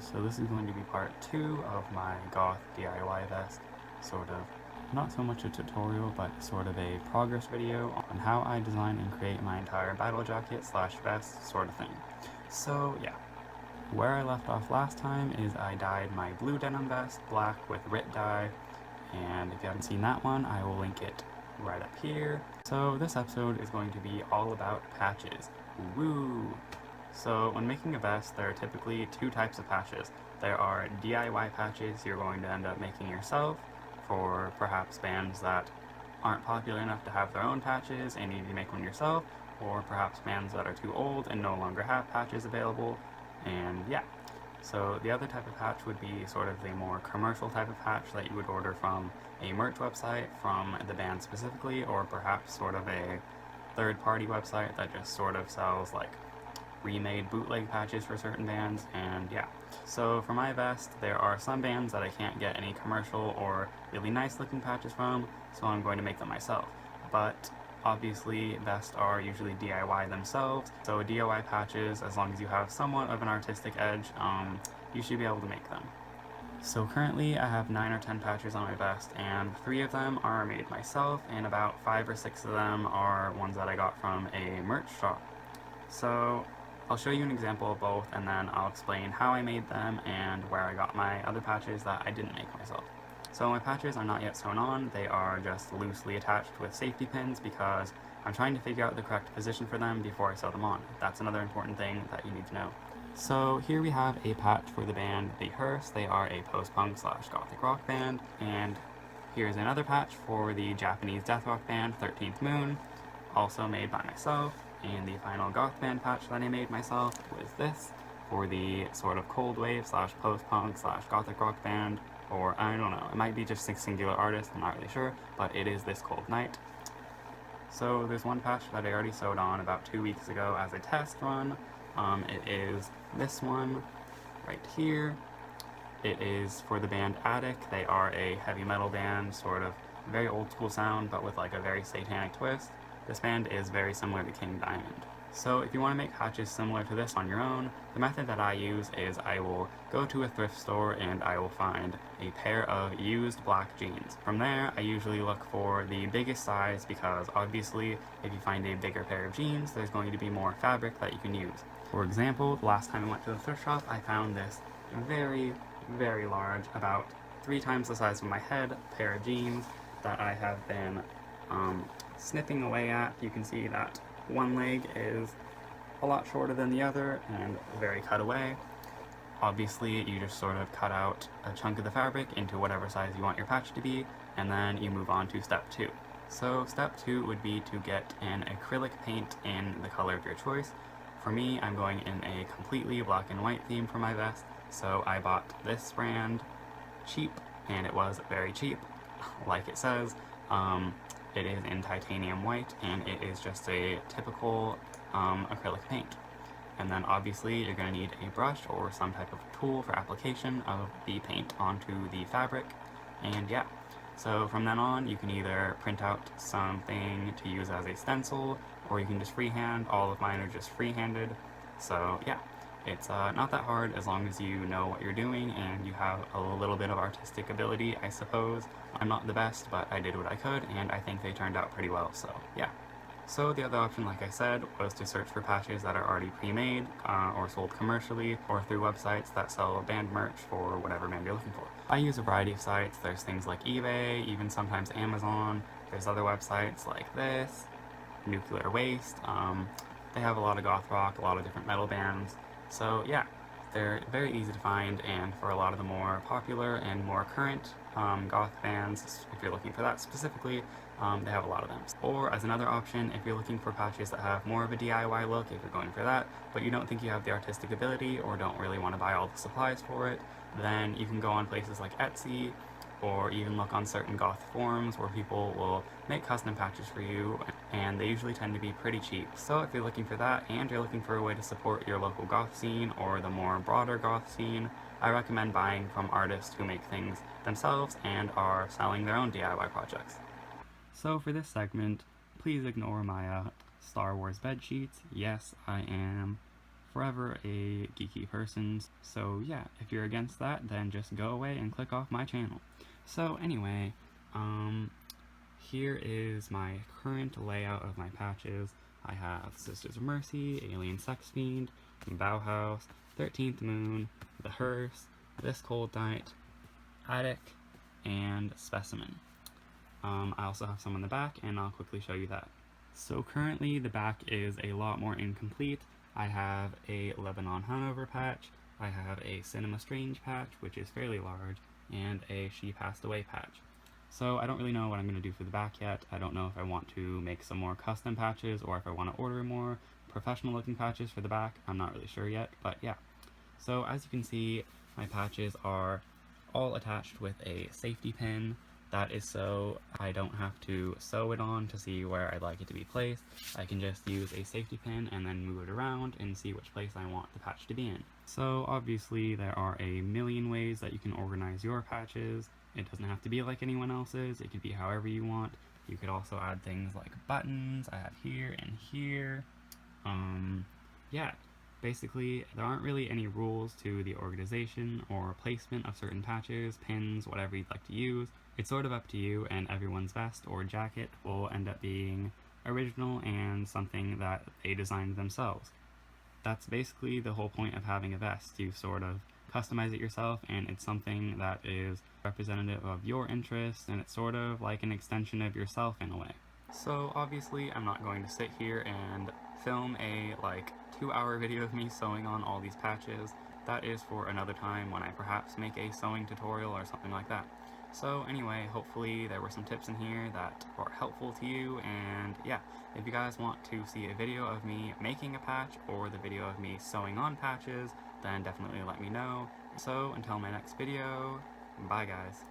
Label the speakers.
Speaker 1: So this is going to be part 2 of my Goth DIY vest, sort of not so much a tutorial, but sort of a progress video on how I design and create my entire battle jacket slash vest sort of thing. So yeah, where I left off last time is I dyed my blue denim vest black with RIT dye, and if you haven't seen that one, I will link it right up here. So this episode is going to be all about patches. Woo! So when making a vest, there are typically two types of patches. There are DIY patches you're going to end up making yourself for perhaps bands that aren't popular enough to have their own patches and you need to make one yourself, or perhaps bands that are too old and no longer have patches available, and yeah. So the other type of patch would be sort of the more commercial type of patch that you would order from a merch website from the band specifically, or perhaps sort of a third-party website that just sort of sells like remade bootleg patches for certain bands, and yeah. So for my vest, there are some bands that I can't get any commercial or really nice looking patches from, so I'm going to make them myself. But obviously vests are usually DIY themselves, so DIY patches, as long as you have somewhat of an artistic edge, you should be able to make them. So currently I have 9 or 10 patches on my vest, and 3 of them are made myself, and about 5 or 6 of them are ones that I got from a merch shop. So I'll show you an example of both, and then I'll explain how I made them and where I got my other patches that I didn't make myself. So my patches are not yet sewn on, they are just loosely attached with safety pins because I'm trying to figure out the correct position for them before I sew them on. That's another important thing that you need to know. So here we have a patch for the band The Hearse. They are a post-punk slash gothic rock band, and here's another patch for the Japanese death rock band 13th Moon, also made by myself. And the final goth band patch that I made myself was this, for the sort of cold wave slash post-punk slash gothic rock band, or I don't know, it might be just a singular artist, I'm not really sure, but it is This Cold Night. So there's one patch that I already sewed on about 2 weeks ago as a test run. It is this one right here. It is for the band Attic. They are a heavy metal band, sort of very old school sound, but with like a very satanic twist. This band is very similar to King Diamond. So if you want to make patches similar to this on your own, the method that I use is I will go to a thrift store and I will find a pair of used black jeans. From there, I usually look for the biggest size because obviously if you find a bigger pair of jeans, there's going to be more fabric that you can use. For example, the last time I went to the thrift shop, I found this very, very large, about 3 times the size of my head, pair of jeans that I have been snipping away at. You can see that one leg is a lot shorter than the other and very cut away. Obviously, you just sort of cut out a chunk of the fabric into whatever size you want your patch to be, and then you move on to step 2. So step 2 would be to get an acrylic paint in the color of your choice. For me, I'm going in a completely black and white theme for my vest, so I bought this brand cheap, and it was very cheap, like it says. It is in titanium white, and it is just a typical acrylic paint. And then obviously you're going to need a brush or some type of tool for application of the paint onto the fabric, and yeah. So from then on, you can either print out something to use as a stencil, or you can just freehand. All of mine are just free-handed, so yeah. It's not that hard as long as you know what you're doing and you have a little bit of artistic ability, I suppose. I'm not the best, but I did what I could, and I think they turned out pretty well, so yeah. So the other option, like I said, was to search for patches that are already pre-made or sold commercially, or through websites that sell band merch for whatever band you're looking for. I use a variety of sites. There's things like eBay, even sometimes Amazon. There's other websites like this, Nuclear Waste. They have a lot of goth rock, a lot of different metal bands. So yeah, they're very easy to find, and for a lot of the more popular and more current goth bands, if you're looking for that specifically, they have a lot of them. Or as another option, if you're looking for patches that have more of a DIY look, if you're going for that, but you don't think you have the artistic ability or don't really want to buy all the supplies for it, then you can go on places like Etsy, or even look on certain goth forums where people will make custom patches for you, and they usually tend to be pretty cheap. So if you're looking for that and you're looking for a way to support your local goth scene or the more broader goth scene, I recommend buying from artists who make things themselves and are selling their own DIY projects. So for this segment, please ignore my Star Wars bed sheets. Yes, I am forever a geeky person. So yeah, if you're against that, then just go away and click off my channel. So anyway, here is my current layout of my patches. I have Sisters of Mercy, Alien Sex Fiend, Bauhaus, 13th Moon, The Hearse, This Cold Night, Attic, and Specimen. I also have some on the back, and I'll quickly show you that. So currently the back is a lot more incomplete. I have a Lebanon Hanover patch, I have a Cinema Strange patch, which is fairly large, and a She Passed Away patch. So I don't really know what I'm going to do for the back yet. I don't know if I want to make some more custom patches or if I want to order more professional looking patches for the back. I'm not really sure yet, but yeah. So as you can see, my patches are all attached with a safety pin. That is so I don't have to sew it on to see where I'd like it to be placed. I can just use a safety pin and then move it around and see which place I want the patch to be in. So obviously there are a million ways that you can organize your patches. It doesn't have to be like anyone else's, it can be however you want. You could also add things like buttons, I have here and here. Yeah, basically there aren't really any rules to the organization or placement of certain patches, pins, whatever you'd like to use. It's sort of up to you, and everyone's vest or jacket will end up being original and something that they designed themselves. That's basically the whole point of having a vest. You sort of customize it yourself, and it's something that is representative of your interests, and it's sort of like an extension of yourself in a way. So obviously I'm not going to sit here and film a 2-hour video of me sewing on all these patches. That is for another time when I perhaps make a sewing tutorial or something like that. So anyway, hopefully there were some tips in here that are helpful to you, and yeah, if you guys want to see a video of me making a patch or the video of me sewing on patches, then definitely let me know. So until my next video, bye guys.